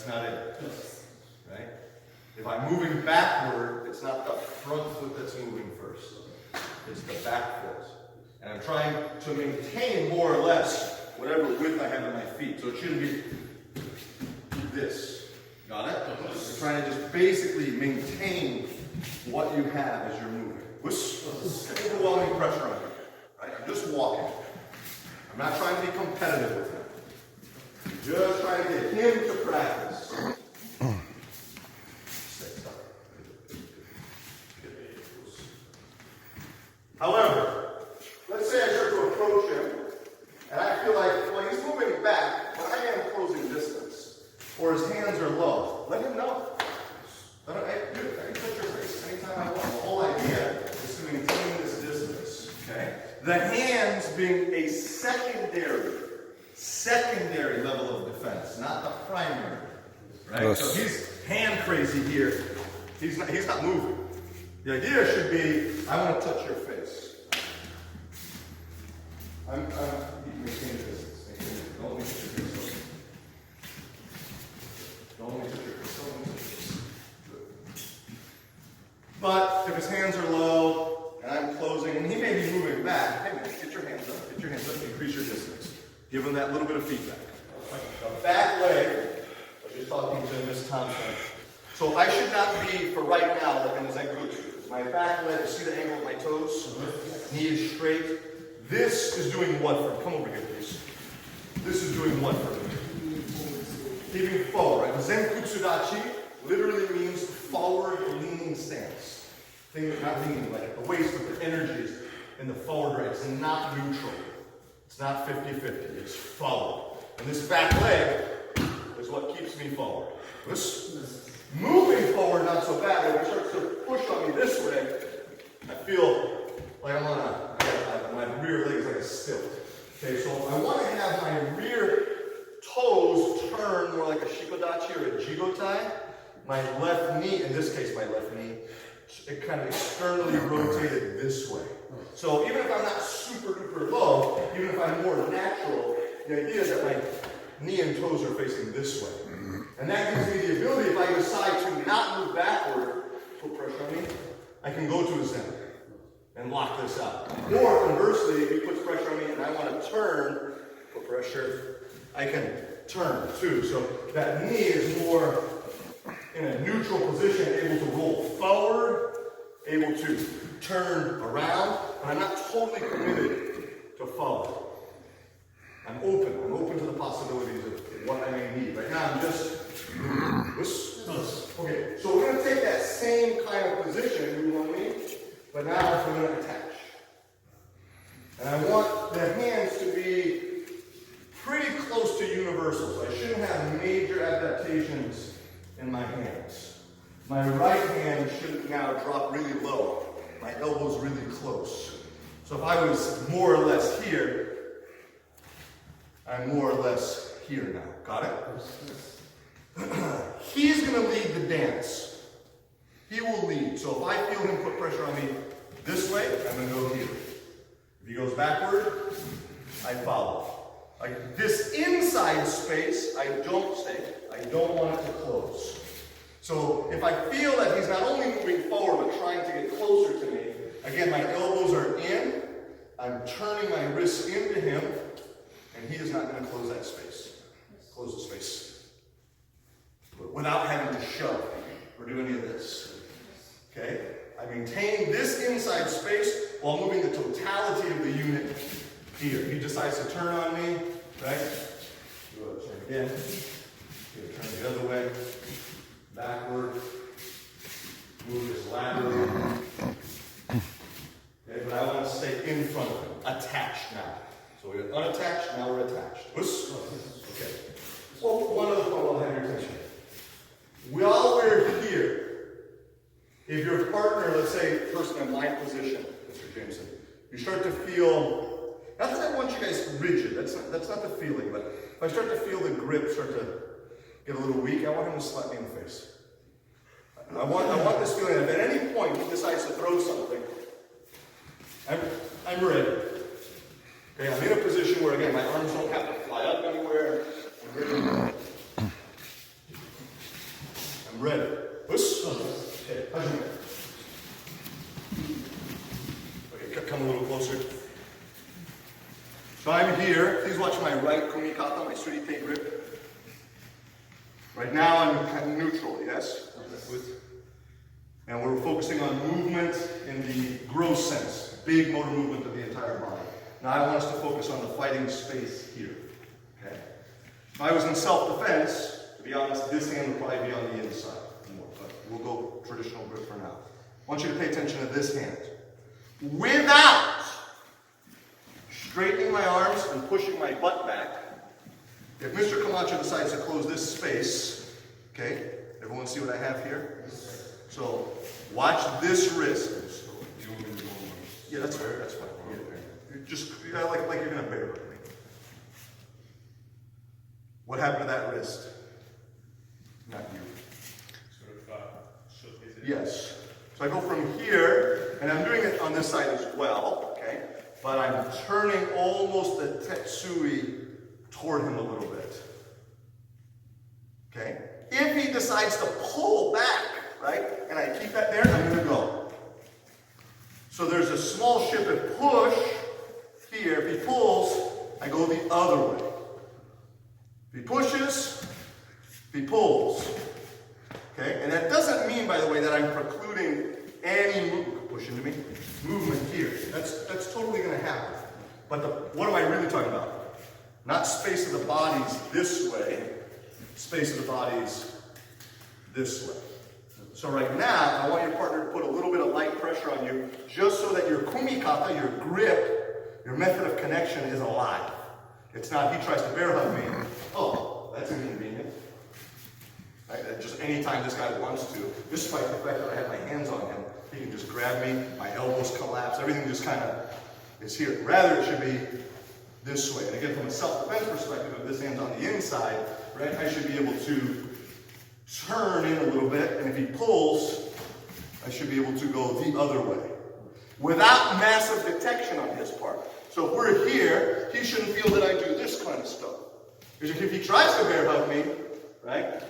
That's not it, right? If I'm moving backward, it's not the front foot that's moving first. It's the back foot. And I'm trying to maintain more or less whatever width I have in my feet. So it shouldn't be this. Got it? You're trying to just basically maintain what you have as you're moving. Overwhelming pressure on you. Right? I'm just walking. I'm not trying to be competitive with him. I'm just trying to get him to practice. However, let's say I start to approach him, and I feel like, well, he's moving back, but I am closing distance, or his hands are low. Let him know. I can touch your face anytime I want. The whole idea is to maintain this distance. Okay? The hands being a secondary level of defense, not the primary. Right? Yes. So he's hand crazy here. He's not moving. The idea should be, I want to touch your face. I'm maintaining distance. Don't let me touch your face. Don't let me touch your face. Good. But if his hands are low, and I'm closing, and he may be moving back, hey man, get your hands up. Get your hands up and increase your distance. Give him that little bit of feedback. The back leg, I was just talking to Miss Thompson. So I should not be, for right now, like in the Zenkutsu. My back leg, see the angle of my toes? Knee is straight. This is doing what for me? Come over here, please. This is doing what for me? Keeping forward, right? Zenkutsu dachi literally means forward leaning stance. Not leaning, like the waist, but the energy is in the forward right. It's not neutral. It's not 50-50. It's forward. And this back leg is what keeps me forward. Moving forward, not so bad. When it starts to push on me this way, I feel like I'm on my rear leg is like a stilt. Okay, so I want to have my rear toes turn more like a shikodachi or a jigotai. My left knee, in this case my left knee, it kind of externally rotated this way. So even if I'm not super duper low, even if I'm more natural, the idea is that my knee and toes are facing this way. And that gives me the ability, if I decide to not move backward, put pressure on me, I can go to a zen and lock this out. Or conversely, if he puts pressure on me and I want to turn, put pressure, I can turn too. So that knee is more in a neutral position, able to roll forward, able to turn around, but I'm not totally committed to forward. I'm open to the possibilities of what I may need. Right now I'm just, okay, so we're going to take that same kind of position, you know what I mean? But now we're going to attach. And I want the hands to be pretty close to universal, so I shouldn't have major adaptations in my hands. My right hand should now drop really low. My elbow's really close. So if I was more or less here, I'm more or less here now. Got it? He's going to lead the dance. He will lead. So if I feel him put pressure on me this way, I'm going to go here. If he goes backward, I follow. Like this inside space, I don't stay. I don't want it to close. So if I feel that he's not only moving forward, but trying to get closer to me, again, my elbows are in. I'm turning my wrists into him. And he is not going to close that space. Close the space. Without having to shove or do any of this. Okay? I maintain this inside space while moving the totality of the unit here. He decides to turn on me, right? Turn again. Turn the other way. Backward. Move this laterally. Okay, but I want to stay in front of him. Attached now. So we're unattached, now we're attached. Okay. Well, one other point I'll have your attention. While we're here, if your partner, let's say, person in my position, Mr. Jameson, you start to feel, not that I want you guys rigid, that's not the feeling, but if I start to feel the grip start to get a little weak, I want him to slap me in the face. I want this feeling that if at any point he decides to throw something, I'm ready. Okay, I'm in a position where, again, my arms don't have to fly up anywhere. I'm ready. So I'm here. Please watch my right Kumi-Kata, my street take grip. Right now I'm kind of neutral, yes? And we're focusing on movement in the gross sense, big motor movement of the entire body. Now I want us to focus on the fighting space here. Okay? If I was in self-defense, to be honest, this hand would probably be on the inside more, but we'll go traditional grip for now. I want you to pay attention to this hand. Without straightening my arms and pushing my butt back, if Mr. Camacho decides to close this space, okay, everyone see what I have here? So watch this wrist. Yeah, that's fair, that's fine. Yeah. Just like you're gonna bear with me. What happened to that wrist? Not you. Yes. So I go from here, and I'm doing it on this side as well, okay? But I'm turning almost the tetsui toward him a little bit. Okay? If he decides to pull back, right, and I keep that there, I'm going to go. So there's a small shift and push here. If he pulls, I go the other way. If he pushes, if he pulls. Okay? And that doesn't mean, by the way, that I'm precluding any movement. Push into me. Movement here. That's totally going to happen. But what am I really talking about? Not space of the bodies this way. Space of the bodies this way. So right now, I want your partner to put a little bit of light pressure on you, just so that your Kumi-Kata, your grip, your method of connection is alive. It's not he tries to bear hug me. Oh, that's inconvenient. Right? Just anytime this guy wants to, despite the fact that I have my hands on him, he can just grab me, my elbows collapse, everything just kind of is here. Rather, it should be this way. And again, from a self-defense perspective, if this hand's on the inside, right, I should be able to turn in a little bit, and if he pulls, I should be able to go the other way. Without massive detection on his part. So if we're here, he shouldn't feel that I do this kind of stuff. Because if he tries to bear hug me, right,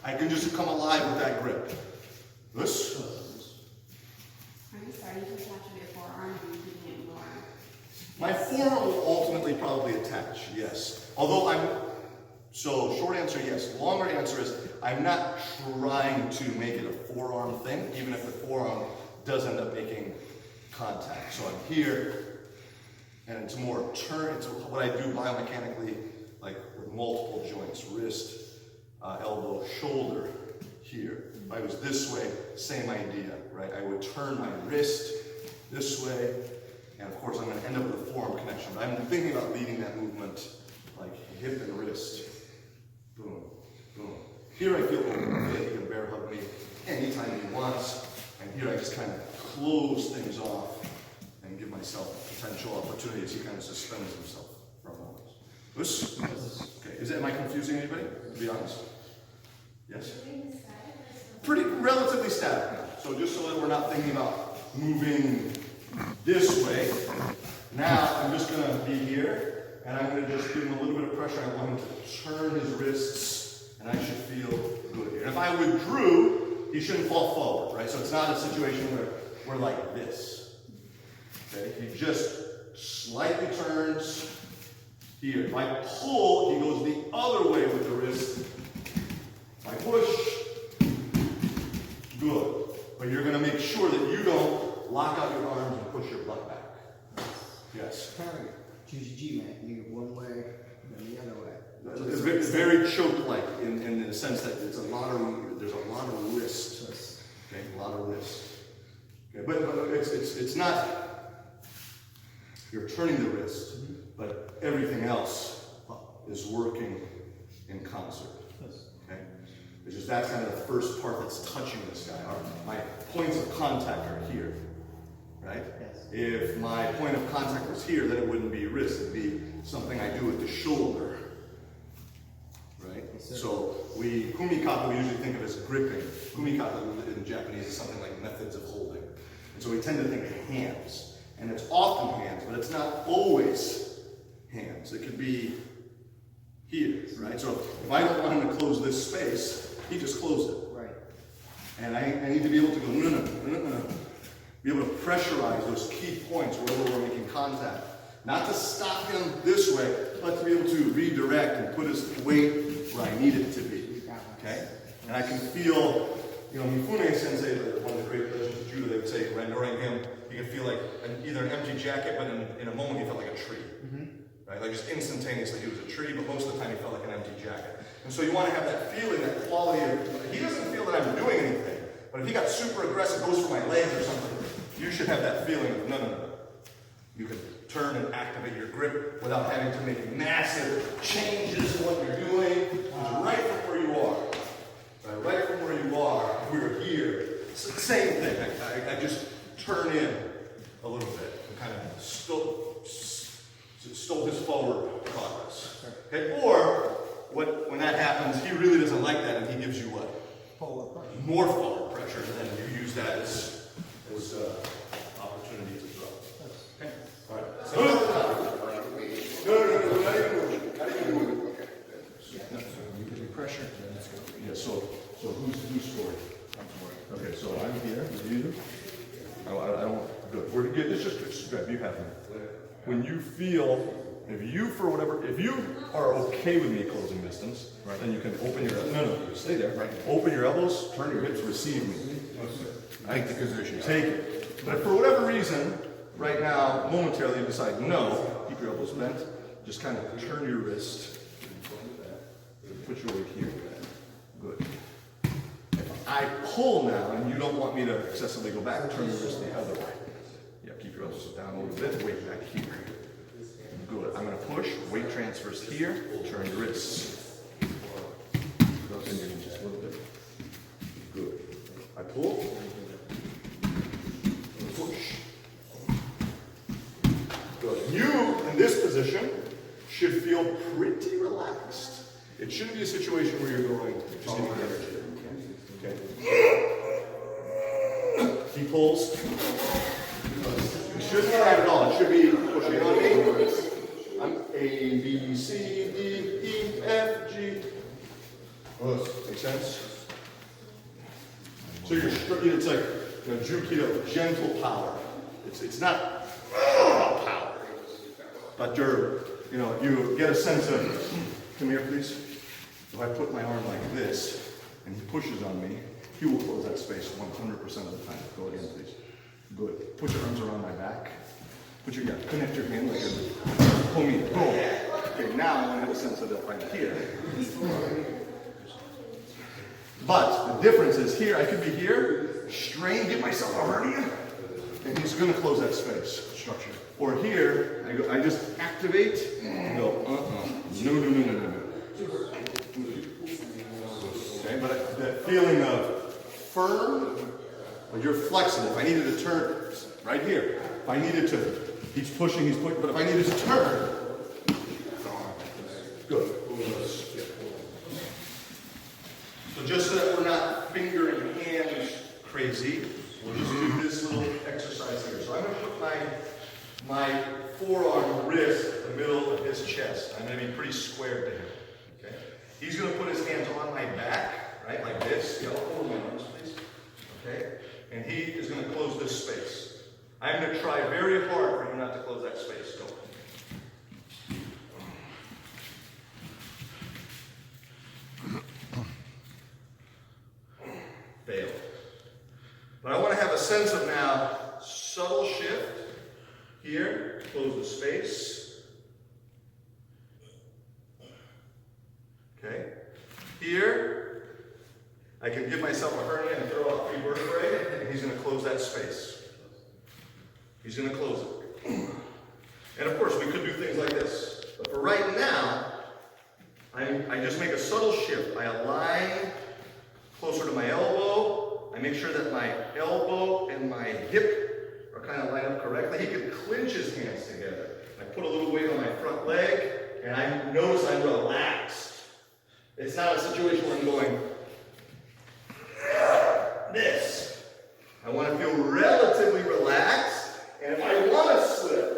I can just come alive with that grip. This. Are you starting to attach your forearm or are you keeping it more? My forearm will ultimately probably attach, yes. Although so short answer, yes. Longer answer is, I'm not trying to make it a forearm thing, even if the forearm does end up making contact. So I'm here, and it's more turn. It's what I do biomechanically, like with multiple joints, wrist, elbow, shoulder, here. If I was this way, same idea, right? I would turn my wrist this way, and of course I'm going to end up with a forearm connection. But I'm thinking about leading that movement like hip and wrist. Boom, boom. Here I feel open. He can bear hug me anytime he wants. And here I just kind of close things off and give myself potential opportunity as he kind of suspends himself for a moment. This? Okay. Am I confusing anybody? To be honest. Yes? Pretty relatively static now. So just so that we're not thinking about moving this way. Now I'm just going to be here, and I'm going to just give him a little bit of pressure. I want him to turn his wrists, and I should feel good here. And if I withdrew, he shouldn't fall forward, right? So it's not a situation where we're like this. Okay? He just slightly turns here. If I pull, he goes the other way with the wrist. If I push, good. But you're going to make sure that you don't lock out your arms and push your butt back. Yes? Kind of like Jujitsu, man. You go one way, then the other way. It's very choke-like in the sense that there's a lot of wrist. Okay, a lot of wrist. Okay, but it's not, you're turning the wrist, but everything else is working in concert. Okay? It's just that's kind of the first part that's touching this guy. My points of contact are here, right? Yes. If my point of contact was here, then it wouldn't be wrist. It'd be something I do with the shoulder, right? Yes, so Kumi-Kata we usually think of as gripping. Kumi-Kata in Japanese is something like methods of holding. And so we tend to think of hands. And it's often hands, but it's not always hands. It could be here, right? So if I don't want him to close this space, he just closed it. Right. And I need to be able to go, no. Be able to pressurize those key points wherever we're making contact Not to stop him this way, but to be able to redirect and put his weight where I need it to be. Okay? And I can feel, you know, Mifune Sensei, one of the great legends of judo, they would say, during him, you can feel like either an empty jacket, but in a moment he felt like a tree. Right? Like just instantaneously he was a tree, but most of the time he felt like an empty jacket. And so you want to have that feeling, that quality of, he doesn't feel that I'm doing anything, but if he got super aggressive, goes for my legs or something, you should have that feeling of, no. You can turn and activate your grip without having to make massive changes in what you're doing. It's right from where you are. Right from where you are, if we were here, it's the same thing. I just turn in a little bit and kind of stole his forward progress. Okay? Or when that happens, he really doesn't like that, and he gives you what? More forward pressure, and then you use that as opportunity to throw. Okay? All right. No, not even moving. Not even moving. No, you give me pressure. Yeah. So who's scoring? I'm scoring. Okay. So I'm here. You. I don't. Good. We're good. It's just good. You have me. When you feel. If you are okay with me closing distance, right, then you can open your, no, stay there, right, open your elbows, turn your hips, receive me. Take the position. Take it. But if for whatever reason, right now, momentarily you decide, no, keep your elbows bent, just kind of turn your wrist, put your weight here. Good. If I pull now and you don't want me to excessively go back, turn your wrist the other way. Yeah, keep your elbows down a little bit, weight back here. Good. I'm going to push, weight transfers here, turn your wrists. Bend your knees just a little bit. Good. I pull. Push. Good. You, in this position, should feel pretty relaxed. It shouldn't be a situation where you're going, just getting energy. Okay? He pulls. You shouldn't try it at all. It should be pushing on me. I'm A, B, C, D, E, F, G. Make sense? So it's like Jukido, gentle power. It's not power, but you get a sense of, come here please. If I put my arm like this and he pushes on me, he will close that space 100% of the time. Go again please. Good. Put your arms around my back. Connect your hand like you're pull me. Boom. Okay, now I want to have a sense of that right here. But the difference is here, I could be here, strain, give myself a hernia, and he's going to close that space. Structure. Or here, I just activate and go, No. Okay, but that feeling of firm, or you're flexible. If I needed to turn, right here, if I needed to, he's pushing, but if I needed to turn, good. So just so that we're not finger and hand crazy, we'll just do this little exercise here. So I'm going to put my forearm wrist in the middle of his chest. I'm going to be pretty squared to him. Okay? He's going to put his hands on my back, right, like this. Yellow over my arms, please. Okay? And he is going to close this space. I'm going to try very hard for him not to close that space. Go. Fail. But I want to have a sense of now, subtle shift. Here, close the space. Okay. Here, I can give myself a hernia and throw out 3 vertebrae, and he's going to close that space. He's going to close it. And of course, we could do things like this. But for right now, I just make a subtle shift. I align closer to my elbow. I make sure that my elbow and my hip are kind of lined up correctly. He can clinch his hands together. I put a little weight on my front leg, and I notice I'm relaxed. It's not a situation where I'm going this. I want to feel relatively relaxed. And if I want to slip,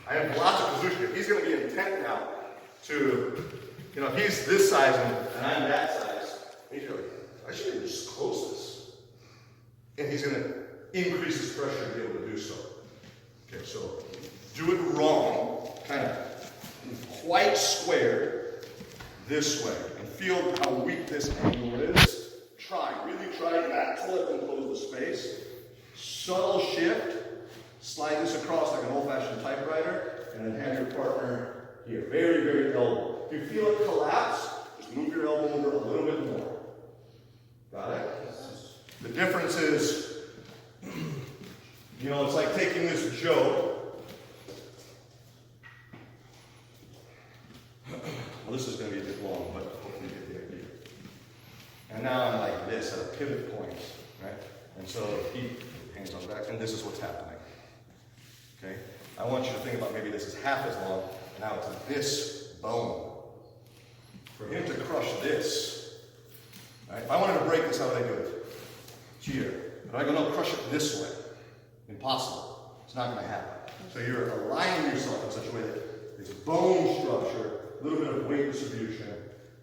I have lots of position. He's going to be intent now to, if he's this size and I'm that size, he's going to, I should even just close this. and he's going to increase his pressure to be able to do so. Okay, so do it wrong. quite squared this way. And feel how weak this angle is. Try, really try not to let them close the space. Subtle shift. Slide this across like an old-fashioned typewriter, and then have your partner here. Very, very elbow. If you feel it collapse, just move your elbow over a little bit more. Got it? The difference is, you know, it's like taking this Joe. Well, this is going to be a bit long, but hopefully you get the idea. And now I'm like this at a pivot point, right? And so hands on the back, and this is what's happening. Okay? I want you to think about maybe this is half as long, and now it's this bone. For him to crush this, right? If I wanted to break this, how would I do it? Here. But I go, no, crush it this way. Impossible. It's not going to happen. So you're aligning yourself in such a way that it's bone structure, a little bit of weight distribution.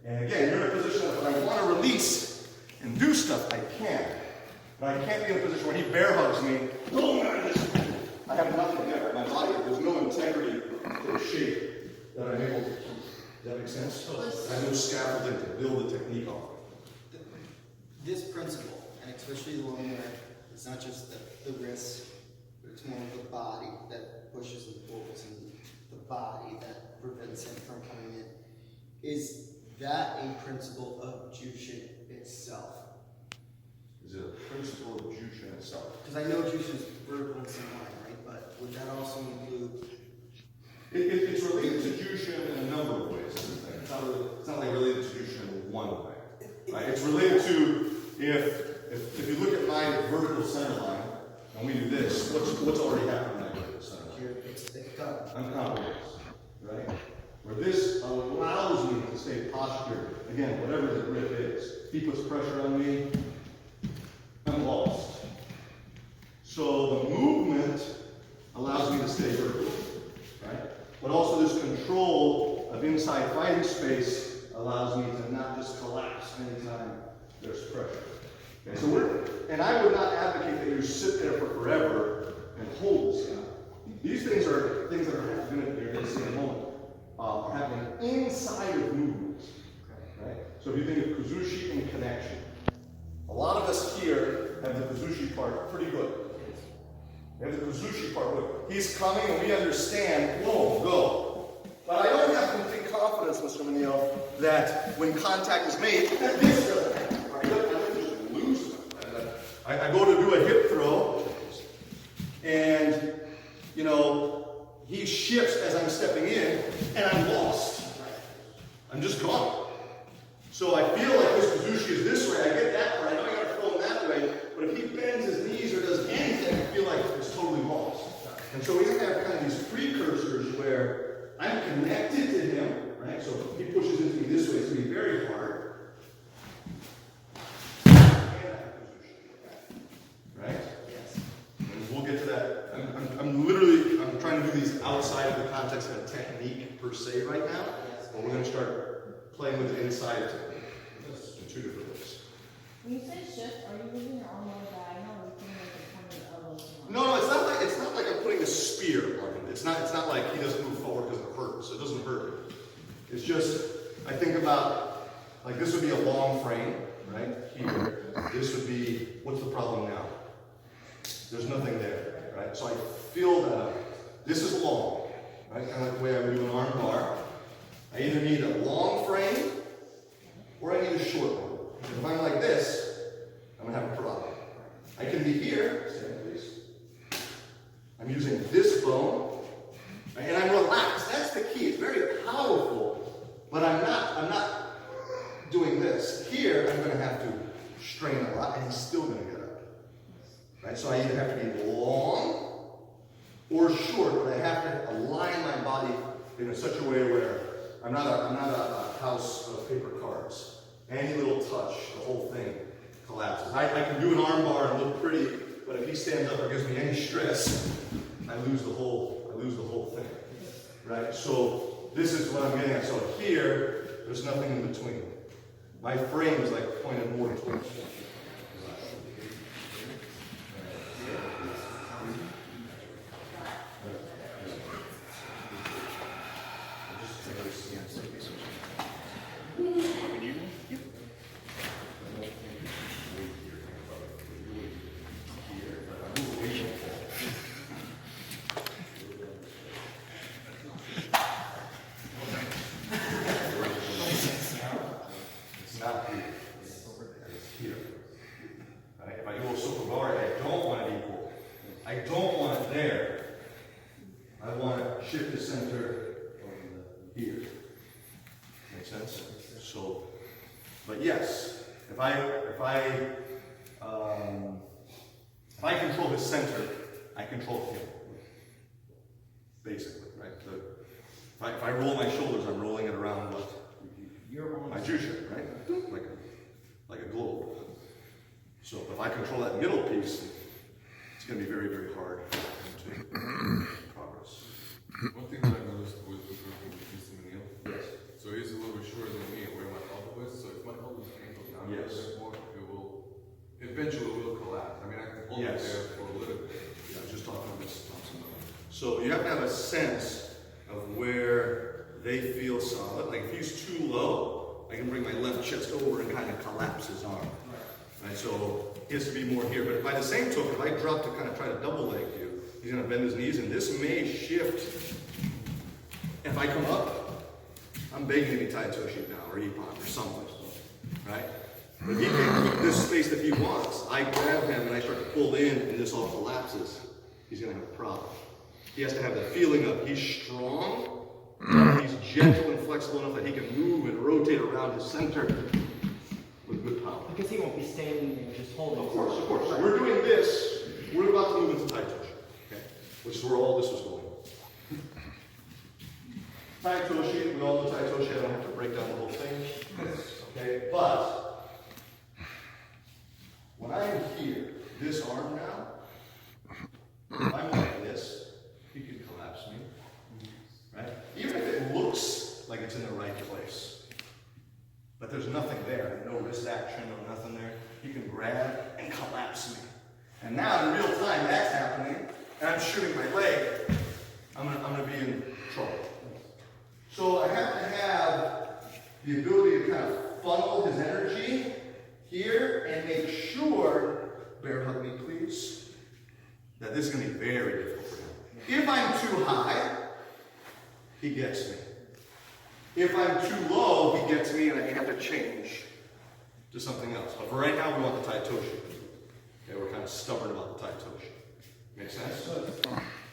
And again, you're in a position that when I want to release and do stuff, I can. But I can't be in a position where he bear hugs me. I have nothing there. My body, there's no integrity or shape that I'm able to keep. Does that make sense? I have no scaffolding to build the technique on. This principle, and especially the one where it's not just the wrist, but it's more of the body that pushes and pulls, and the body that prevents him from coming in. Is that a principle of Jushin itself? Is it a principle of Jushin itself? Because I know Jushin is vertical and semi, right? But would that also include? It's related to Jushin in a number of ways. It's not like related to Jushin in one way. Right? It's related to if you look at my vertical center line and we do this, what's already happened in that vertical center line? Here, it's cut. Uncompromised, right? Where this allows me to stay postured. Again, whatever the grip is. He puts pressure on me, I'm lost. So the movement allows me to stay vertical, right? But also this control of inside fighting space allows me to not just collapse anytime there's pressure. Okay, so and I would not advocate that you sit there for forever and hold this guy. These things are things that are happening, you're going to see in a moment, are happening inside of movements, right? So if you think of kuzushi and connection, a lot of us here have the kuzushi part pretty good. We have the kuzushi part good. He's coming and we understand, whoa, go. But I don't have complete confidence, Mr. Manil, that when contact is made, that this doesn't happen. Right? I just lose them. I go to do a hip throw, and, you know, he shifts as I'm stepping in, and I'm lost. I'm just gone. So I feel like this kuzushi is this way. I get that part. I know I got to throw him that way. But if he bends his knees or does anything, I feel like it's totally lost. And so we have to have kind of these precursors where I'm connected to him, right? So if he pushes into me this way, it's going to be very hard. Right? Yes. And we'll get to that. I'm trying to do these outside of the context of a technique per se right now. But we're going to start playing with it inside in two different ways. When you say shift, are you moving your arm more diagonal or putting like a point of the elbows? No, it's not like I'm putting a spear on him. It's not like he doesn't move forward because it hurts. It doesn't hurt him. It's just, I think about, like this would be a long frame, right? Here. This would be, what's the problem now? There's nothing there, right? So I feel that out. This is long, right? Kind of like the way I would do an arm bar. I either need a long frame or I need a short one. If I'm like this, I'm going to have a problem. I can be here, stand please. I'm using this bone, and I'm relaxed. That's the key. It's very powerful, but I'm not doing this. Here, I'm going to have to strain a lot, and he's still going to get up. Right? So I either have to be long or short, but I have to align my body in such a way where I'm not a house of paper cards. Any little touch, the whole thing collapses. I can do an arm bar and look pretty, but if he stands up or gives me any stress, I lose the whole thing. Right? So this is what I'm getting at. So here, there's nothing in between. My frame is like pointed more towards. his center here. Make sense? So, but yes, if I control his center, I control him. Basically, right? If I roll my shoulders, I'm rolling it around what? My Jusha, right? Like a globe. So if I control that middle piece, it's going to be very, very hard to progress. One thing that I noticed with Mr. Neil, Yes. so he's a little bit shorter than me, where my elbow is. So if my elbow is angled down a Yes. little bit more, it will eventually collapse. I mean, I can hold Yes. it there for a little bit. Yeah, I was just talking about this. So you have to have a sense of where they feel solid. Like if he's too low, I can bring my left chest over and kind of collapse his arm. Right, so he has to be more here. But by the same token, if I drop to kind of try to double leg you, he's going to bend his knees, and this may shift. If I come up, I'm begging to be Tai Otoshi now, or Ippon, or something, right? But he can keep this space that he wants. I grab him and I start to pull in, and this all collapses. He's going to have a problem. He has to have the feeling of he's strong, but he's gentle and flexible enough that he can move and rotate around his center with good power. Because he won't be standing there just holding. Of course, of course. So we're doing this. We're about to move into Tai Otoshi, okay? Which is where all this was going. Tai Otoshi, we all know Tai Otoshi. I don't have to break down the whole thing. Okay, but when I'm here, this arm now, if I'm like this, he could collapse me, right? Even if it looks like it's in the right place, but there's nothing there, no wrist action, no nothing there, he can grab and collapse me. And now in real time, that's happening, and I'm shooting my leg, I'm gonna be in trouble. So I have to have the ability to kind of funnel his energy here and make sure, bear hug me please, that this is going to be very difficult for him. If I'm too high, he gets me. If I'm too low, he gets me and I have to change to something else. But for right now, we want the Tai Otoshi. Okay, we're kind of stubborn about the Tai Otoshi. Make sense?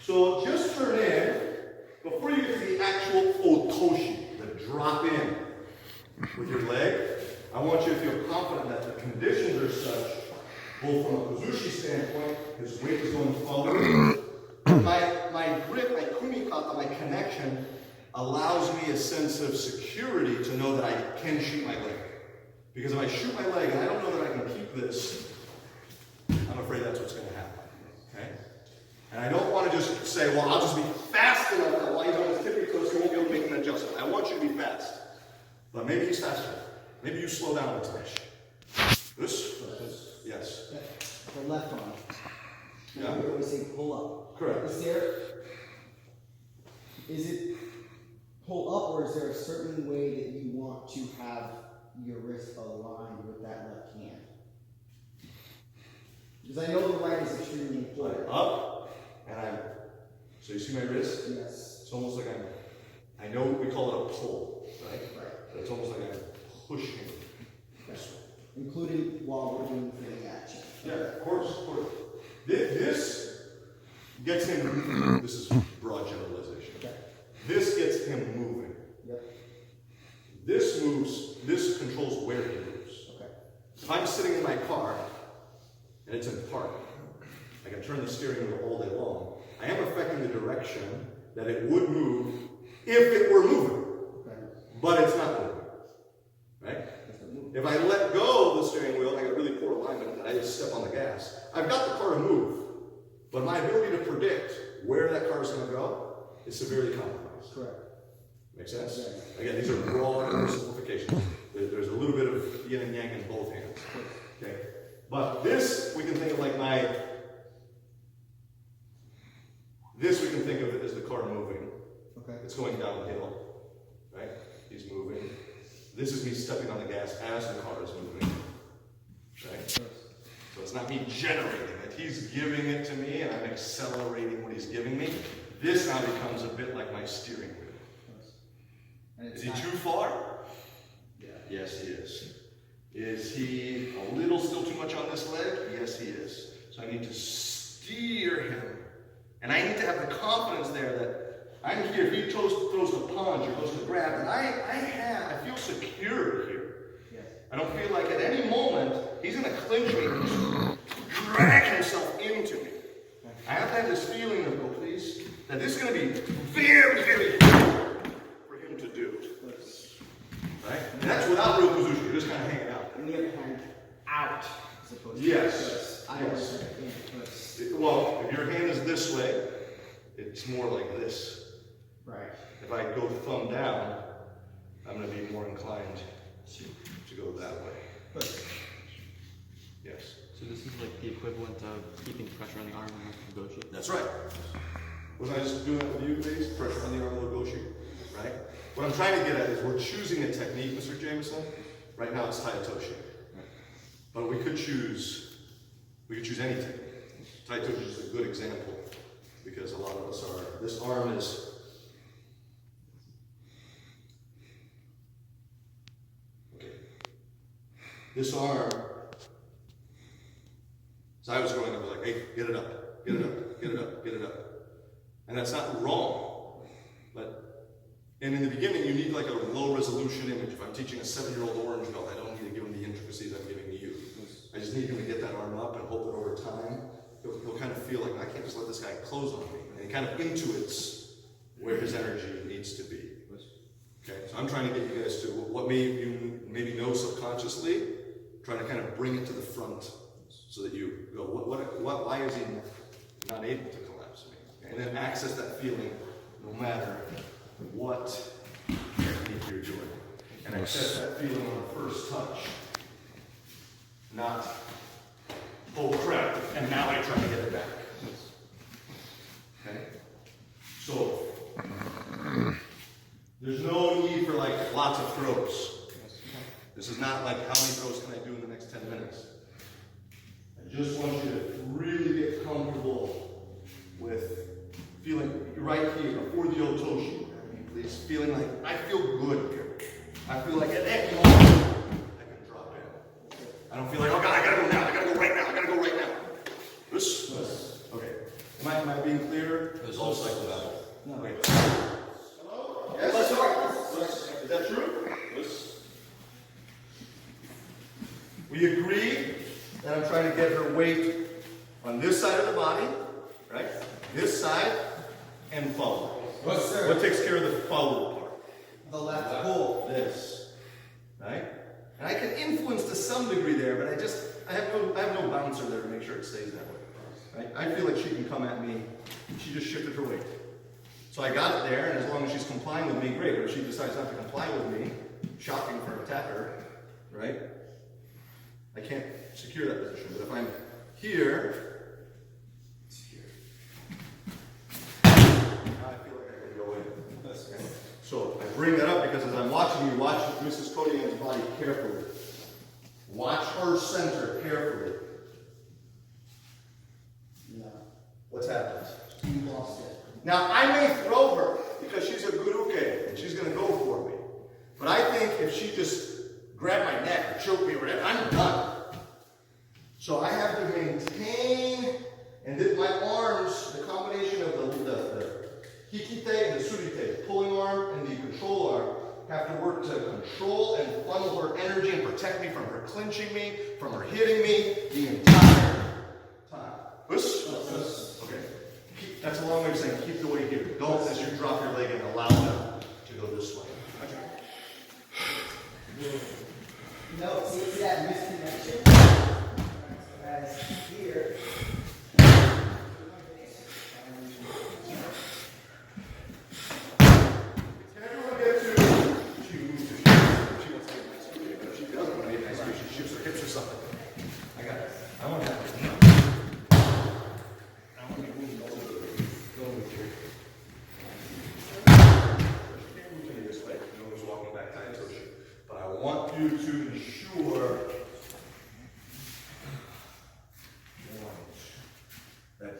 So just turn in, before you get to the actual Otoshi, the drop in with your leg, I want you to feel confident that the conditions are such, both from a Kozushi standpoint, his weight is going forward. My grip, my Kumi-Kata, my connection, allows me a sense of security to know that I can shoot my leg. Because if I shoot my leg and I don't know that I can keep this, I'm afraid that's what's going to happen. Okay? And I don't want to just say, well, I'll just be fast enough that while he's on his tippy toes, he won't be able to make an adjustment. I want you to be fast. But maybe he's faster. Maybe you slow down a touch. This? Yes. The left arm. Yeah. We always say pull up. Correct. Is it pull up, or is there a certain way that you want to have your wrist aligned with that left hand? Because I know the right is extremely important. Up, and so you see my wrist? Yes. It's almost like I know we call it a pull, right? Right. But it's almost like I'm pushing this way. Including while we're doing the action. Yeah, of course, of course. This gets him, this is broad generalization. Okay. This gets him moving. Yep. This moves, this controls where he moves. Okay. If I'm sitting in my car, and it's in park, I can turn the steering wheel all day long. I am affecting the direction that it would move if it were moving. Okay. But it's not moving. Right? If I let go of the steering wheel, I got really poor alignment, and I just step on the gas. I've got the car to move, but my ability to predict where that car is going to go is severely compromised. Correct. Make sense? Yes. Again, these are broad oversimplifications. There's a little bit of yin and yang in both hands. Okay? But this, we can think of like this we can think of it as the car moving. Okay. It's going downhill, right? He's moving. This is me stepping on the gas as the car is moving, right? So it's not me generating it. He's giving it to me, and I'm accelerating what he's giving me. This now becomes a bit like my steering wheel. Is he too far? Yeah. Yes, he is. Is he a little still too much on this leg? Yes, he is. So I need to steer him. And I need to have the confidence there that I'm here, if he throws the punch or goes to grab, and I feel secure here. Yes. I don't feel like at any moment he's gonna clinch me and just drag himself into me. I have to have this feeling of, oh please, that this is gonna be very, very hard for him to do. Right? And that's without real position, you're just kind of hanging out. On the other hand, out as opposed to Yes. I always have a hand push. Well, if your hand is this way, it's more like this. Right. If I go thumb down, I'm going to be more inclined to go that way. Push. Yes. So this is like the equivalent of keeping pressure on the arm in Goshi. That's right. Wasn't I just doing that with you, please? Pressure on the arm of the goshi, right? What I'm trying to get at is we're choosing a technique, Mr. Jameson. Right now it's Tai Otoshi. But we could choose any technique. Tai Otoshi is a good example because a lot of us are, this arm is, okay. This arm, as I was growing up, I was like, hey, get it up, get it up, get it up, get it up. And that's not wrong, and in the beginning, you need like a low resolution image. If I'm teaching a 7-year-old orange belt, I don't need to give him the intricacies I'm giving to you. I just need him to get that arm up and hope that over time, he'll kind of feel like, I can't just let this guy close on me. And he kind of intuits where his energy needs to be. Okay, so I'm trying to get you guys to what you maybe know subconsciously, trying to kind of bring it to the front so that you go, why is he not able to collapse me? And then access that feeling no matter what technique you're doing. And access that feeling on the first touch. Not, oh crap, and now I try to get it back. Okay? So, there's no need for like lots of throws. This is not like how many throws can I do in the next 10 minutes. I just want you to really get comfortable with feeling right here, before the Otoshi, please. Feeling like, I feel good here. I feel like at any moment, I can drop in. I don't feel like, oh God, I gotta go now, I gotta go right now, I gotta go right now. This. Okay. Am I being clear? It's all psychological. No. Okay. Hello? Yes? Is that true? Yes. We agree that I'm trying to get her weight on this side of the body, right? This side, and forward. Yes, sir. What takes care of the forward part? The left pull. This, right? And I can influence to some degree there, but I have no bouncer there to make sure it stays that way. Right? I feel like she can come at me. She just shifted her weight. So I got it there, and as long as she's complying with me, great. But if she decides not to comply with me, shocking for an attacker, right? I can't secure that position. But if I'm here, so I bring that up because as I'm watching you, watch Mrs. Kodian's body carefully. Watch her center carefully. Yeah. What's happened? You lost it. Now, I may throw her because she's a good uke and she's going to go for me. But I think if she just grabbed my neck or choked me or whatever, I'm done. So I have to maintain, and then my arms, the combination of the hikite and the surite, pulling arm and the control arm, have to work to control and funnel her energy and protect me from her clinching me, from her hitting me the entire time. Okay. That's a long way of saying keep the weight here. Don't, as you drop your leg, and allow them to go this way. No, see that misconnection? As here.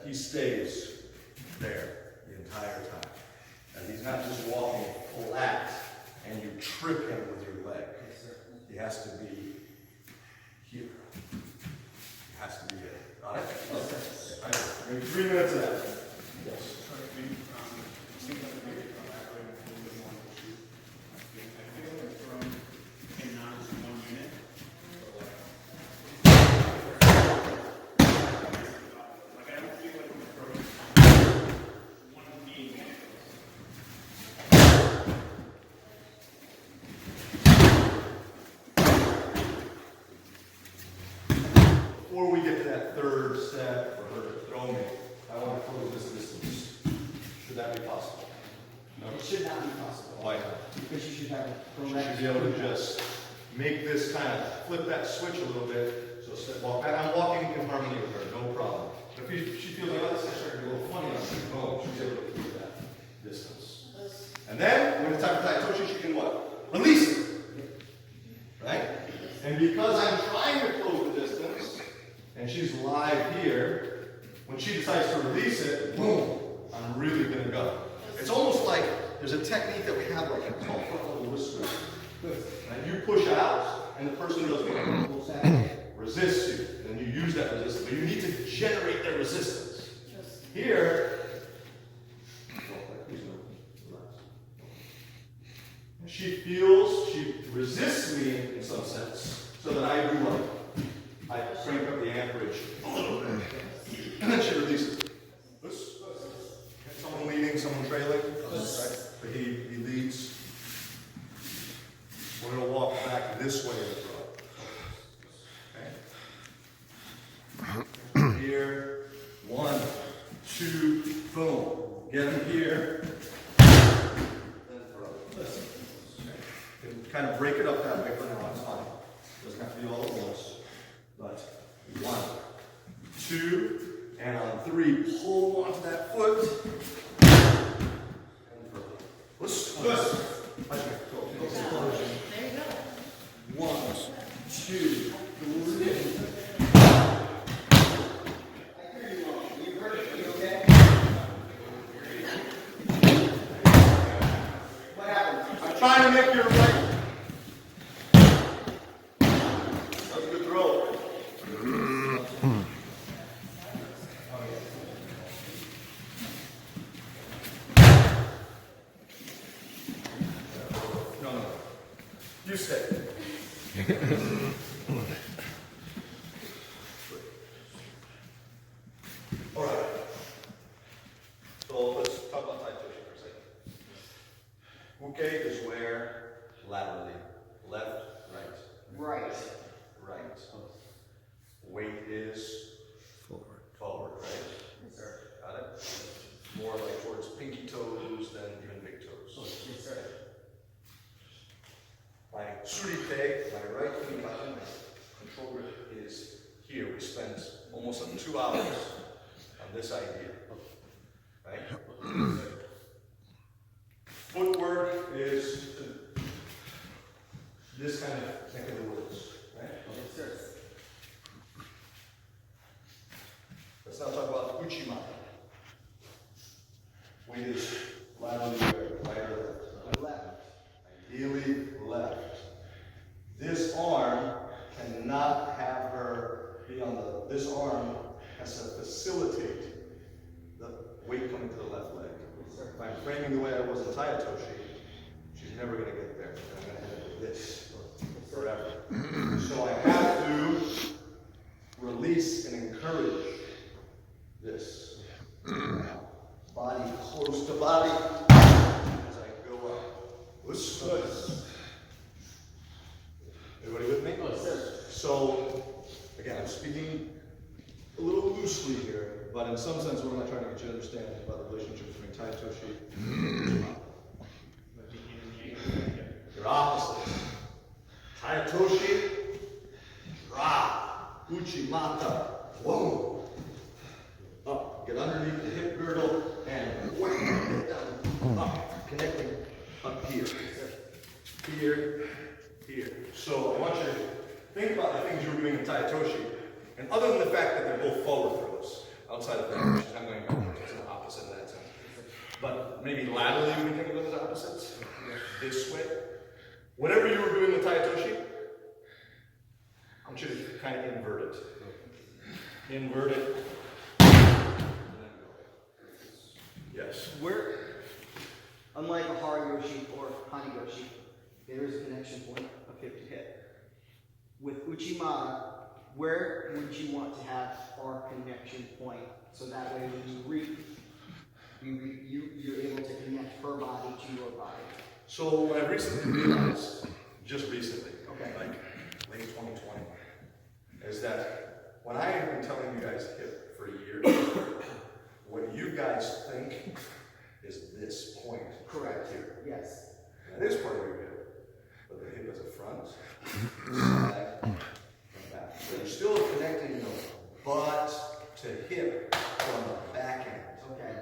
He stays there the entire time. And he's not just walking flat and you trip him with your leg. He has to be here. He has to be here. Got it? Okay. Maybe 3 minutes of that. Yes. before we get to that third step for her to throw me, I want to close this distance. Should that be possible? No? It should not be possible. Why not? Because you should have a She correct. should be able to just make this kind of flip that switch a little bit. So step walk back. I'm walking in harmony with her, no problem. But if she feels like, oh, this is starting to be a little funny on me, no, she's able to keep that distance. And then, when it's time for Tai Otoshi, she can what? Release it. Right? And because I'm trying to close the distance, and she's live here, when she decides to release it, boom, I'm really going to go. It's almost like there's a technique that we have, like a call for a little whisper. And you push out, and the person does what? Resists you. And you use that resistance. But you need to generate their resistance. Here, she feels, she resists me in some sense, so that I do what? I crank up the amperage a little bit. And then she releases. Someone leading, someone trailing. Right? But he leads. We're going to walk back this way in front. Okay. Here. 1, 2, boom. Get him here. Then throw. Okay. And kind of break it up that way for now. It's fine. Doesn't have to be all at once. But 1, 2, and on 3, pull onto that foot. And throw. Let's. There you go. 1, 2, 3. Trying to make your right. That's a good throw. No. You stay. All right. So let's talk about Tai Otoshi for a second. Uke is where laterally, left, right. Right. Weight is forward, right? Yes, sir. Got it? More like towards pinky toes than even big toes. Yes, sir. My surite, my right Kumi-Kata, my control grip is here. We spent almost 2 hours on this idea. Right? Footwork is this kind of neck of the woods, right? Yes, sir. Let's now talk about Uchi Mata. Weight is laterally right or left? Left. Ideally left. This arm cannot have her be on this arm has to facilitate the weight coming to the left leg. If I'm framing the way I was in Tai Otoshi, she's never going to get there. I'm going to end up with this forever. So I have to release and encourage this. Body close to body as I go up. Whoosh, whoosh. Everybody with me? Yes, sir. So, again, I'm speaking a little loosely here, but in some sense, what am I trying to get you to understand about the relationship between Tai Otoshi and Uchi Mata? They're opposites. Tai Otoshi, drop. Uchi Mata, whoa. Up, get underneath the hip girdle, and wham, get down, up, connecting up here. Here, here. So I want you to think about the things you were doing in Tai Otoshi, and other than the fact that they're both forward throws, outside of that, I'm going backwards, it's the opposite in that sense. But maybe laterally we can think of them as opposites. This way. Whatever you were doing with Tai Otoshi, I want you to kind of invert it. Invert it. Yes. Where, unlike a Harayoshi or Hanayoshi, there is a connection point of hip to hip. With Uchi Mata, where would you want to have our connection point? So that way when you're able to connect her body to your body. So what I recently realized, just recently, Okay. like late 2020, is that when I have been telling you guys hip for years, what you guys think is this point right here. Yes. That is part of your hip, but the hip is a front, side, and back. So you're still connecting the butt to hip from the back end. Okay.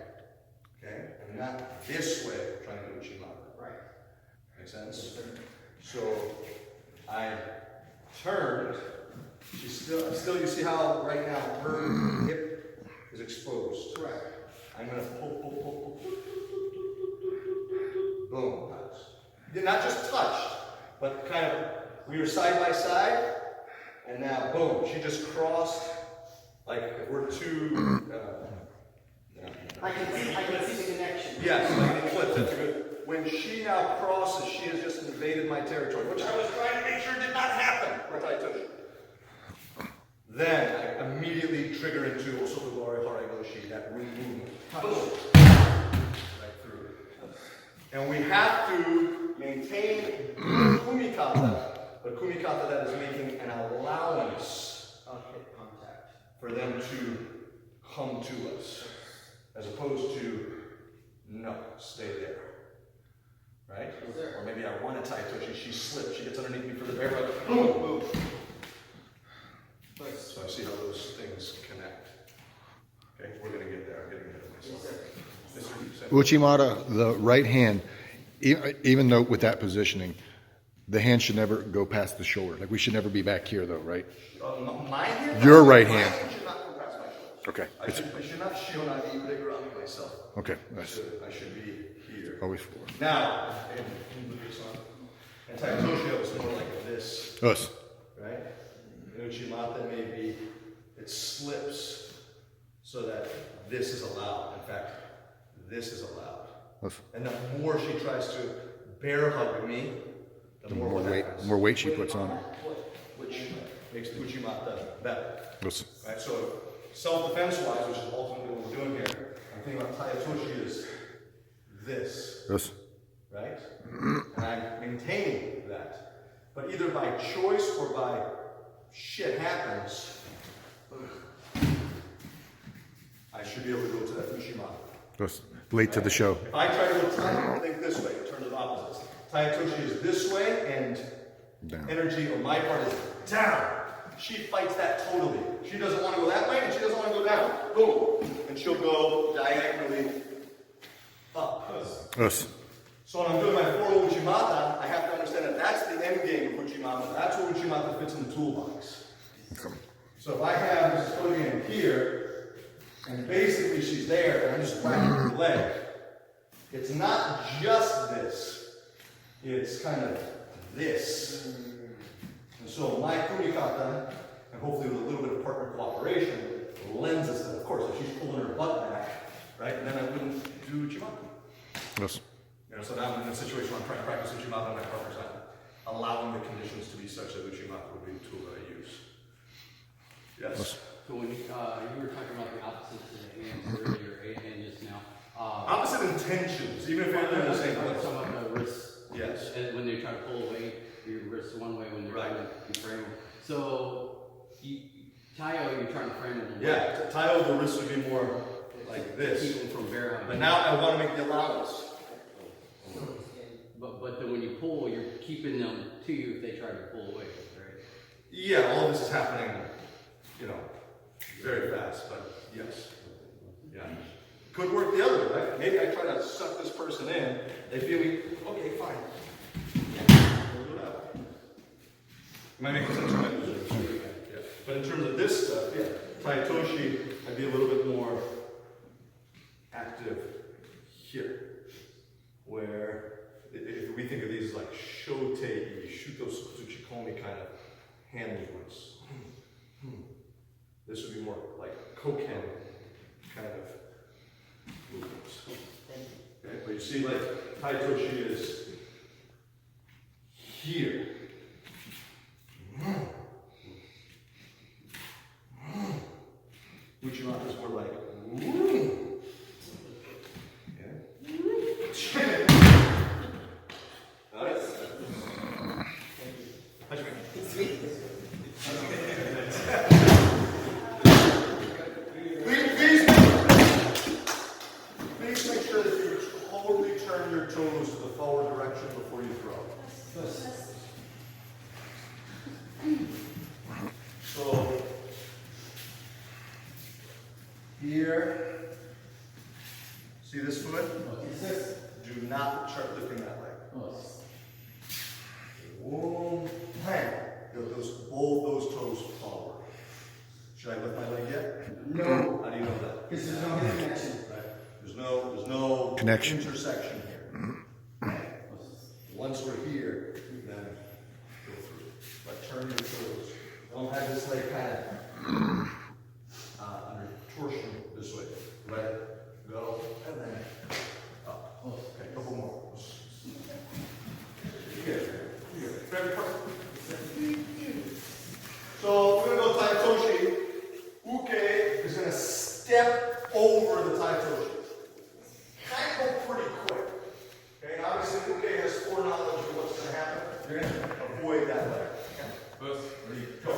Okay? And not this way, trying to do Uchi Mata. Right. Make sense? So I turned. She's still, you see how right now her hip is exposed. Correct. I'm gonna pull. Boom. Did not just touched, but kind of, we were side by side, and now boom, she just crossed, like if we're two, I can see the connection. yes, like in flips, that's good. When she now crosses, she has just invaded my territory, which I was trying to make sure did not happen with Tai Otoshi. Then I immediately trigger into Osotogari Haragoshi, that root movement. Boom. Right through. And we have to maintain Kumi-Kata, but Kumi-Kata that is making an allowance Hip contact. for them to come to us, as opposed to, no, stay there. Right? Or maybe I want a Tai Otoshi, she slips, she gets underneath me for the bear hug, boom, boom. So I see how those things connect. Okay, we're gonna get there, I'm getting ahead of myself. Uchi Mata, the right hand, even though with that positioning, the hand should never go past the shoulder. Like we should never be back here though, right? My hand? Your right my hand. should not go past my shoulder. Okay. I should not shield on the bigger on myself. Okay. I should be here. Always forward. Now, and Tai Otoshi was more like this, Us. right? In Uchi Mata, maybe it slips so that this is allowed. In fact, this is allowed. Us. And the more she tries to bear hug me, the more what happens. More weight she puts on it. Which makes the Uchi Mata better. Us. Right? So self-defense wise, which is ultimately what we're doing here, I'm thinking about Tai Otoshi is this. Us. Right? And I'm maintaining that. But either by choice or by shit happens, I should be able to go to that Uchi Mata. Us. Late to the show. If I try to go think this way, in terms of opposites. Tai Otoshi is this way, and Down. energy on my part is down. She fights that totally. She doesn't want to go that way, and she doesn't want to go down. Boom. And she'll go diagonally up. Us. So when I'm doing my formal Uchi Mata, I have to understand that that's the end game of Uchi Mata. That's where Uchi Mata fits in the toolbox. Okay. So if I have Mrs. Kogan here, and basically she's there, and I'm just whacking her leg, it's not just this. It's kind of this. And so my Kumi-Kata, and hopefully with a little bit of partner cooperation, lends us that. Of course, if she's pulling her butt back, right, then I wouldn't do Uchi Mata. Us. You know, so now I'm in a situation where I'm trying to practice Uchi Mata, and my partner's not allowing the conditions to be such that Uchi Mata would be the tool that I use. Yes? So when you were talking about the opposites of the hands earlier, and just now. Opposite intentions, even if they're in the same place. Some of the wrists. Yes. And when they try to pull away, your wrists one way when they're Right. trying to frame them. So, Tayo, you're trying to frame them. Yeah, Tayo, the wrist would be more like this. Keep them from bear hugging. But now I want to make the allowance. But then when you pull, you're keeping them to you if they try to pull away, right? Yeah, all of this is happening, you know, very fast, but yes. Yeah. Could work the other way, right? Maybe I try to suck this person in, they feel me, okay, fine. We'll do that. Am I making sense? Yeah. But in terms of this stuff, yeah, Tai Otoshi, I'd be a little bit more active here. Where, if we think of these as like shotei, shoot those tsuchikomi kind of hand movements. This would be more like koken kind of movements. Okay, but you see, like Tai Otoshi is here. Uchi Mata is more like woo. Yeah. Got it? How'd you make it? goes to the forward direction before you throw. So, here, see this foot? Do not start lifting that leg. Boom, bang. Both those toes forward. Should I lift my leg yet? No. How do you know that? Because there's no hip connection. There's no Connection. intersection here. Once we're here, then go through. But turn your toes. Don't have this leg kind of under torsion this way. Let it go, and then up. Okay, a couple more. Here. Very perfect. So we're going to go Tai Otoshi. Uke is going to step over the Tai Otoshi. Kind of go pretty quick. Okay, obviously Uke has foreknowledge of what's going to happen. You're going to avoid that leg. Okay? Ready, go.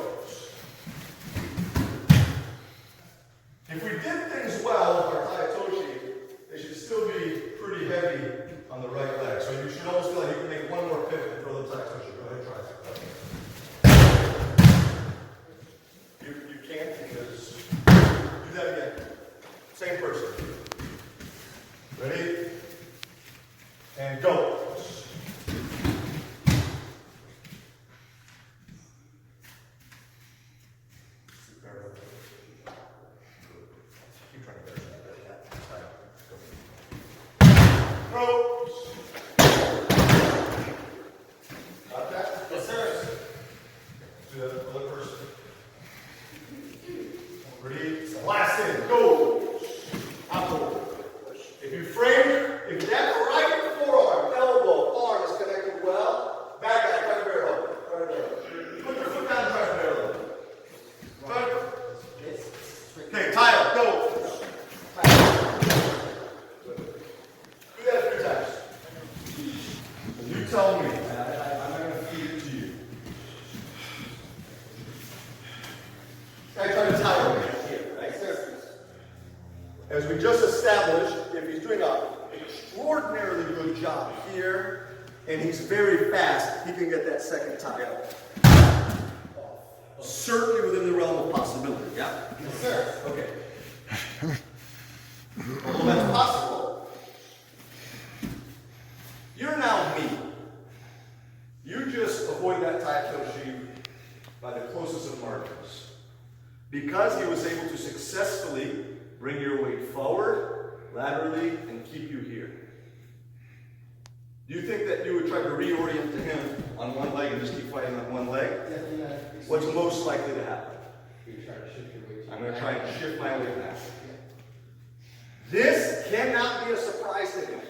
If we did things well with our Tai Otoshi, they should still be pretty heavy on the right leg. So you should almost feel like you can make one more pivot and throw the Tai Otoshi. Go ahead, try that. You can't because do that again. Same person. Ready? And go. Keep trying to throw. Got that? Yes, sir. To the other person. Ready? Last in. Go. Outward. If you frame, if that right forearm, elbow, arm is connected well, back guy, try to barrel up. Put your foot down and try to barrel up. Okay, tie up. Go. Do that a few times. You tell me. I'm going to feed it to you. I try to tie him here, right? As we just established, if he's doing an extraordinarily good job here, and he's very fast, he can get that second tie up. Certainly within the realm of possibility, yeah? Yes, sir. Okay. Although that's possible, you're now me. You just avoid that Tai Otoshi by the closest of margins. Because he was able to successfully bring your weight forward, laterally, and keep you here. Do you think that you would try to reorient to him on one leg and just keep fighting on one leg? What's most likely to happen? I'm going to try and shift my weight back. This cannot be a surprise to him.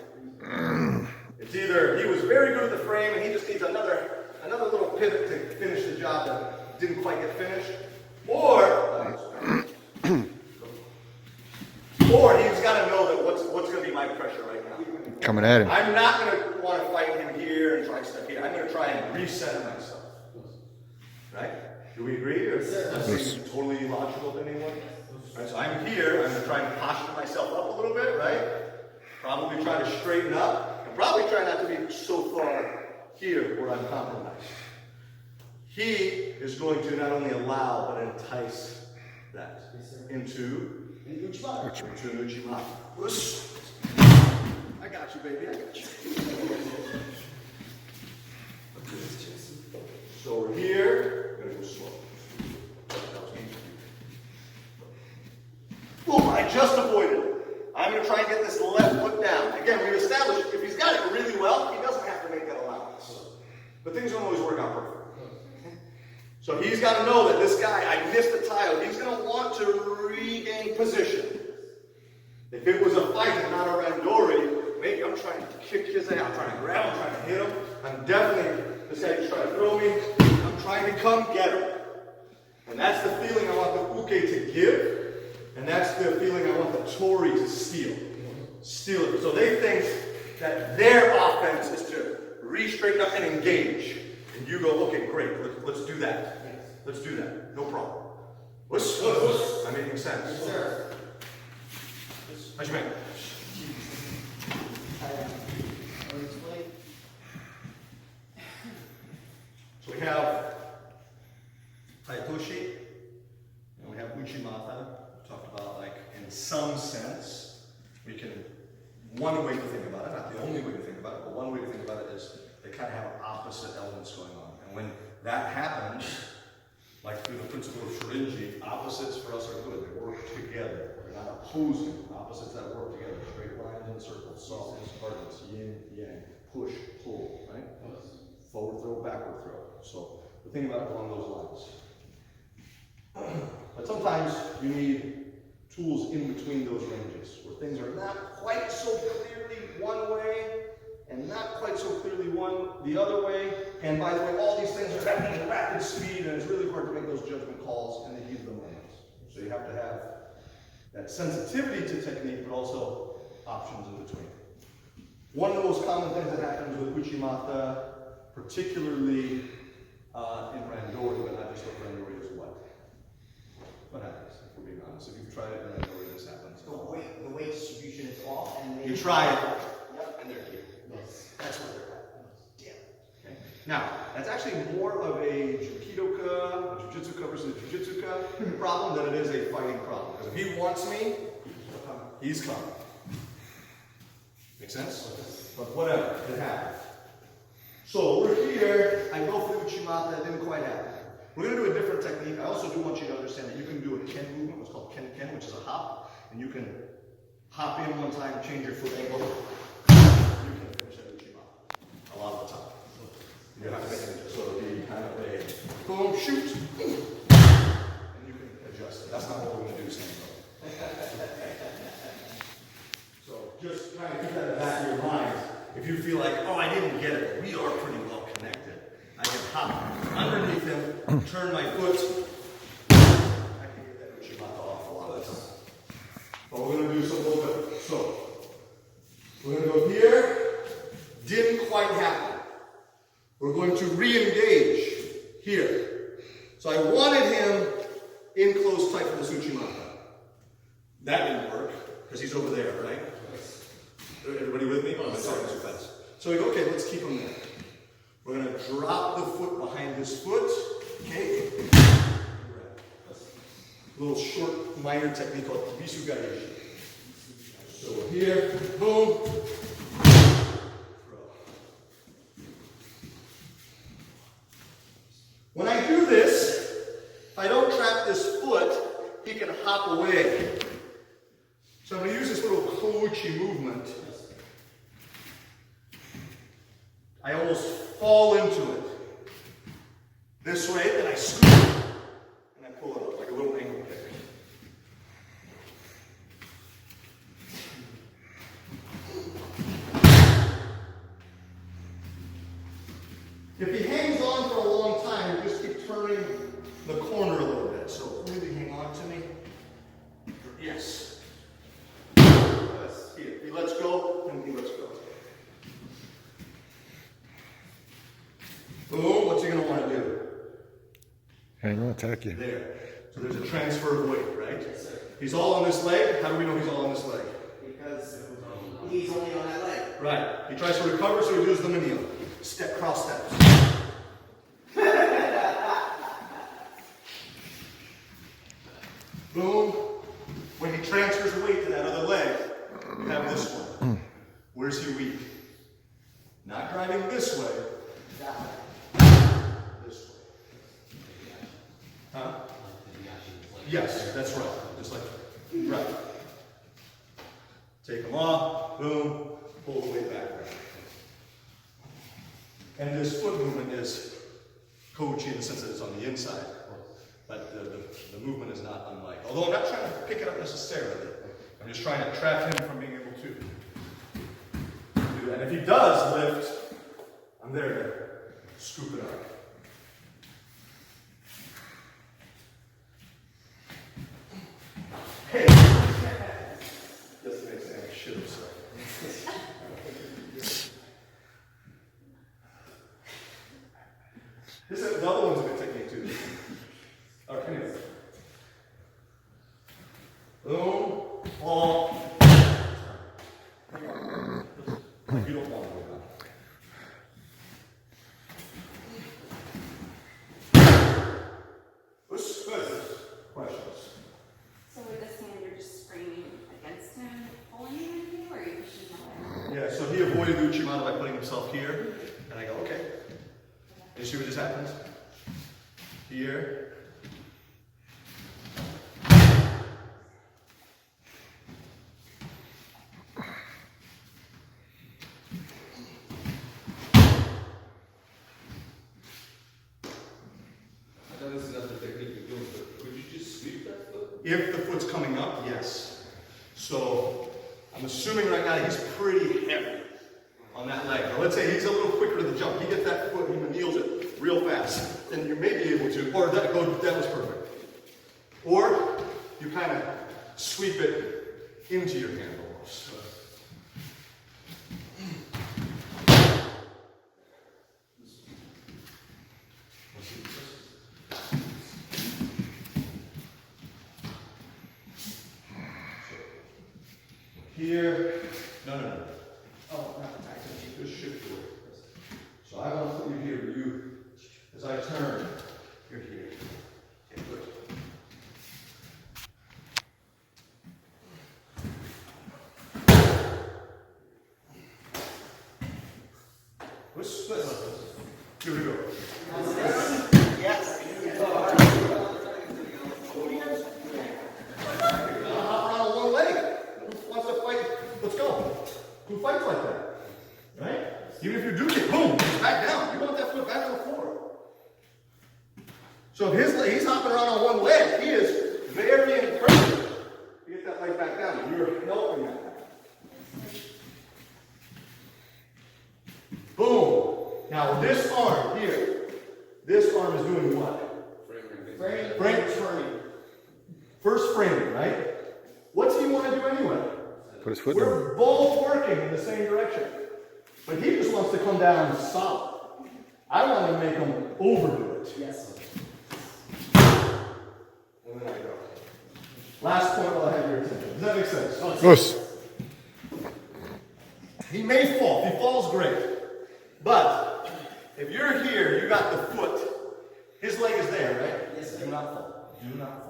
It's either he was very good at the frame and he just needs another little pivot to finish the job that didn't quite get finished, or he's got to know that what's going to be my pressure right now. Coming at him. I'm not going to want to fight him here and try stuff here. I'm going to try and reset myself. Right? Do we agree? Or is that totally illogical to anyone? Right, so I'm here. I'm going to try and posture myself up a little bit, right? Probably try to straighten up. And probably try not to be so far here where I'm compromised. He is going to not only allow, but entice that into an Uchi Mata. I got you, baby. I got you. So we're here. We're going to go slow. Boom, I just avoided it. I'm going to try and get this left foot down. Again, we've established if he's got it really well, he doesn't have to make that allowance. But things don't always work out perfect. So he's got to know that this guy, I missed the tile. He's going to want to regain position. If it was a fight and not a randori, maybe I'm trying to kick his ass. I'm trying to grab him, I'm trying to hit him. I'm definitely, this guy's trying to throw me. I'm trying to come get him. And that's the feeling I want the uke to give. And that's the feeling I want the tori to steal. Steal it. So they think that their offense is to re-straighten up and engage. And you go, okay, great, let's do that. Let's do that. No problem. I'm making sense. Yes, sir. How'd you make? I'll explain kind of have opposite elements going on. And when that happens, like through the principle of Shorinji, opposites for us are good. They work together. They're not opposing. Opposites that work together. Straight lines and circles, softness, hardness, yin, yang, push, pull, right? Forward throw, backward throw. So the thing about it along those lines. But sometimes you need tools in between those ranges, where things are not quite so clearly one way, and not quite so clearly the other way. And by the way, all these things are happening at rapid speed, and it's really hard to make those judgment calls in the heat of the moment. So you have to have that sensitivity to technique, but also options in between. One of the most common things that happens with Uchi Mata, particularly in Randori, but not just with Randori, is what? What happens, if we're being honest? If you've tried it in Randori, this happens. The weight distribution is off, and You try it, Yep. and they're here. Yes. That's where they're at. Damn. Okay. Now, that's actually more of a Jukidoka, a Jujitsu versus a Jujitsu problem than it is a fighting problem. Because if he wants me, he's coming. Make sense? But whatever, it happened. So we're here, I go for the Uchi Mata, that didn't quite happen. We're going to do a different technique. I also do want you to understand that you can do a Ken movement, what's called Ken, which is a hop, and you can hop in one time, change your foot angle. You can finish at Uchi Mata a lot of the time. You have to make it so it'll be kind of a boom, shoot, and you can adjust it. That's not what we're going to do, Sam. So just kind of keep that in the back of your mind. If you feel like, oh, I didn't get it, we are pretty well connected. I can hop underneath him, turn my foot. I can get that Uchi Mata off a lot of the time. But we're going to do something a little different. So we're going to go here. Didn't quite happen. We're going to re-engage here. So I wanted him in close tight for this Uchi Mata. That didn't work because he's over there, right? Everybody with me? Oh, sorry, too fast. So we go, okay, let's keep him there. We're going to drop the foot behind his foot. Okay? A little short, minor technique called Kibisu Gaeshi. So we're here, boom, throw. When I do this, if I don't trap this foot, he can hop away. So I'm going to use this little Kouchi movement. I almost fall into it. This way, then I scoop and I pull it up like a little ankle kick. If he hangs on for a long time, you just keep turning the corner a little bit. So really hang on to me. Yes. Yes. Here. He lets go, and he lets go. Boom. What's he going to want to do? Hang on, attack you. There. So there's a transfer of weight, right? Yes, sir. He's all on this leg. How do we know he's all on this leg? Because he's only on that leg. Right. He tries to recover, so he does the minion. Step, cross steps. Boom. When he transfers weight to that other leg, you have this one. Where's he weak? Not driving this way. This way. Huh? Yes, that's right. Just like right. Take him off. Boom. Pull the weight back. And this foot movement is Kouchi in the sense that it's on the inside. But the movement is not unlike. Although I'm not trying to pick it up necessarily. I'm just trying to trap him from being able to do that. And if he does lift, I'm there to scoop it up. Hey! Just makes me shit of stuff. The other one's a good technique too. Alright, anyway. Boom, ball. You don't want to go down. Good. Questions? So with this hand, you're just screaming against him, pulling him into you, or are you pushing him away? Yeah, so he avoided the Uchi Mata by putting himself here. And I go, okay. And see what just happens? Here. I know this is not the technique you're doing, but could you just sweep that foot? If the foot's coming up, yes. So I'm assuming right now he's pretty heavy on that leg. Now let's say he's a little quicker to the jump. He gets that foot, he nails it real fast. Then you may be able to, or that was perfect. Or you kind of sweep it into your hand almost. Here, no. Oh, not the just shift away. So I want to put you here, you, as I turn, you're here. Okay, good. Let's split like this. Here we go. Yes. Hop around on one leg. Who wants to fight? Let's go. Who fights like that? Right? Even if you do get boom, he's back down. You want that foot back on the floor. So if he's hopping around on one leg, he is very encouraged to get that leg back down. You're helping that. Boom. Now this arm here, this arm is doing what? Framing. First framing, right? What's he want to do anyway? Put his foot down. We're both working in the same direction. But he just wants to come down solid. I want to make him overdo it. Yes. And then I go. Last point while I have your attention. Does that make sense? Yes. He may fall. If he falls, great. But if you're here, you got the foot. His leg is there, right? Yes, sir. Do not fall. Do not fall.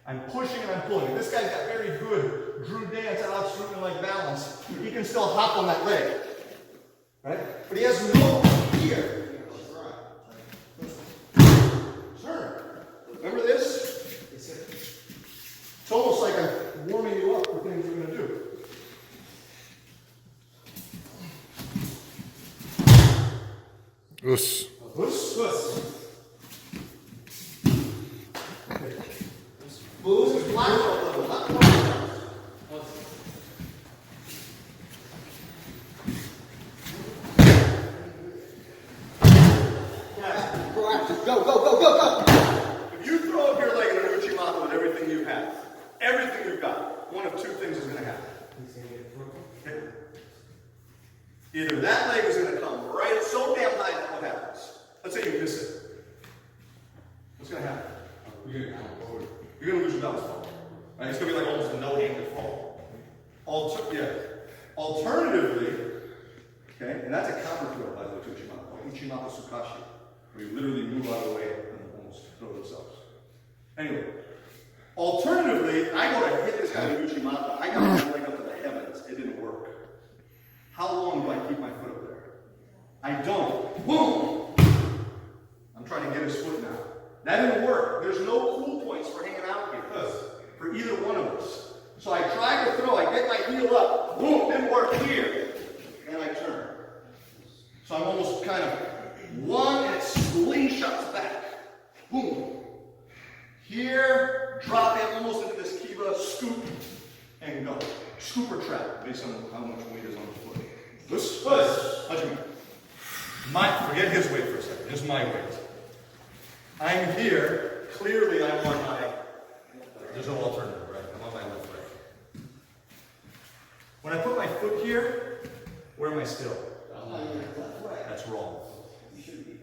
I'm pushing and I'm pulling. And this guy's got very good Drew dance, Alex Rubin like balance. He can still hop on that leg. Right? But he has no here. Turn. Remember this? It's almost like I'm warming you up for things we're going to do. Yes. Push. Move is black belt level, not white belt. Proactive. Go. If you throw up your leg in an Uchi Mata with everything you have, everything you've got, one of two things is going to happen. Okay? Either that leg is going to come right so damn high that what happens? Let's say you miss it. What's going to happen? You're going to come forward. You're going to lose your balance fall. Right? It's going to be like almost a no-handed fall. Alternatively, okay, and that's a counter throw by the way to Uchi Mata, called Uchi Mata Sukashi, where you literally move out of the way and almost throw themselves. Anyway, alternatively, I go to hit this guy with Uchi Mata. I got my leg up to the heavens. It didn't work. How long do I keep my foot up there? I don't. Boom! I'm trying to get his foot now. That didn't work. There's no cool points for hanging out here for either one of us. So I try to throw. I get my heel up. Boom! Didn't work here. And I turn. So I'm almost kind of one and it slingshots back. Boom. Here, drop it almost into this kiba, scoop, and go. Scoop or trap, based on how much weight is on the foot. Push. Touch me. Forget his weight for a second, just my weight. I'm here, clearly I'm on my, there's no alternative, right? I'm on my left leg. When I put my foot here, where am I still? That's wrong.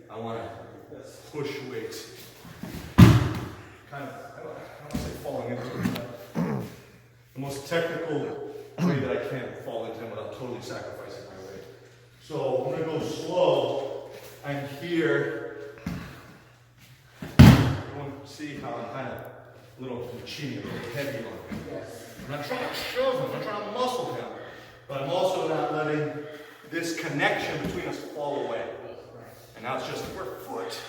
I want to push weight. Kind of, I don't want to say falling into it, but the most technical way that I can fall into him without totally sacrificing my weight. So I'm going to go slow. I'm here. Everyone see how I'm kind of a little machine, a little heavy on him. I'm not trying to shove him, I'm not trying to muscle him, but I'm also not letting this connection between us fall. fall away. And now it's just your foot.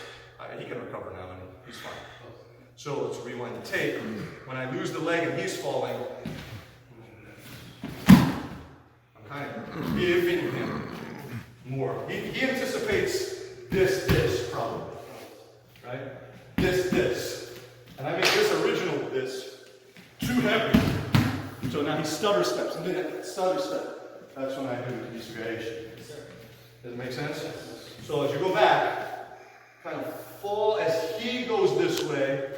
He can recover now and he's fine. So let's rewind the tape. When I lose the leg and he's falling, I'm kind of giving him more. He anticipates this probably, right? This. And I make this original this too heavy. So now he stutter steps, and then that stutter step, that's when I do the Kibisu Gaeshi. Does it make sense? So as you go back, kind of fall as he goes this way.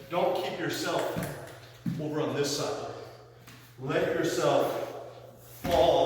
Don't keep yourself over on this side. Let yourself fall